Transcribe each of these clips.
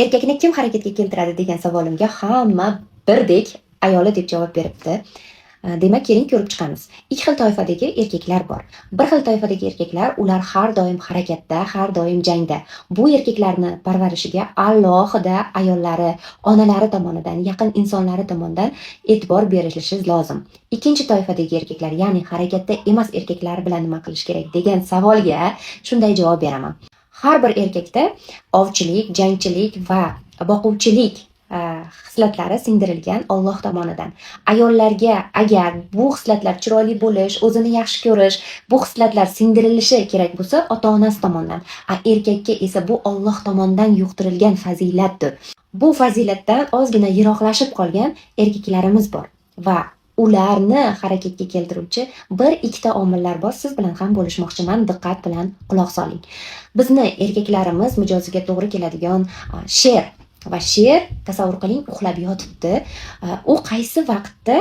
Erkakni kim harakatga keltiradi degan savolimga hamma birdek ayoli deb javob beribdi. Demak, keling ko'rib chiqamiz. Ikki xil toifadagi erkaklar bor. Bir xil toifadagi erkaklar, ular har doim harakatda, har doim jangda. Bu erkaklarni parvarishiga alohida ayollari, onalari tomonidan, yaqin insonlari tomonidan e'tibor berilishi lozim. Ikkinchi toifadagi erkaklar, ya'ni harakatda emas erkaklar bilan nima qilish kerak degan savolga shunday javob beraman. Har bir erkakda ovchilik, jangchilik va boquvchilik xislatlari singdirilgan Alloh tomonidan. Ayollarga agar bu xislatlar chiroyli bo'lish, o'zini yaxshi ko'rish, bu xislatlar singdirilishi kerak bo'lsa, ota-onasi tomonidan. Erkakka esa bu Alloh tomonidan yuqtirilgan fazilatdir. Bu fazilatdan ozgina yiroqlashib qolgan erkaklarimiz bor va ularni harakatga keltiruvchi bir ikkita omillar bor. Siz bilan ham bo'lishmoqchiman. Diqqat bilan quloq soling. Bizni erkaklarimiz mijoziga to'g'ri keladigan sher va sher, tasavvur qiling, uxlab yotibdi. U qaysi vaqtda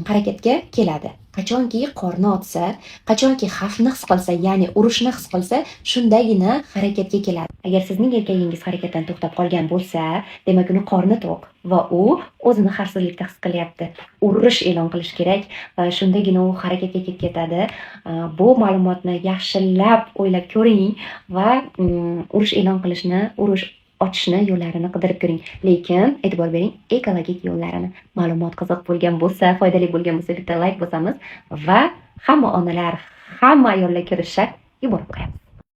harakatga keladi? Qachonki qorni ochsa, qachonki xavfni his qilsa, ya'ni urushni his qilsa, shundagina harakatga keladi. Agar sizning erkagingiz harakatdan to'xtab qolgan bo'lsa, demak uni qorni to'q va u o'zini xavfsizlikda his qilyapti. Urush e'lon qilish kerak va shundagina u harakatga ketadi. Bu ma'lumotni yaxshilab o'ylab ko'ring va urush e'lon qilishni, urush ochishni yo'llarini qidirib ko'ring. Lekin e'tibor bering, ekologik yo'llarini. Ma'lumot qiziq bo'lgan bo'lsa, foydali bo'lgan bo'lsa, bitta like bosamiz va hamma onalar, hamma ayollar ko'rishi shart yuborib qo'yamiz.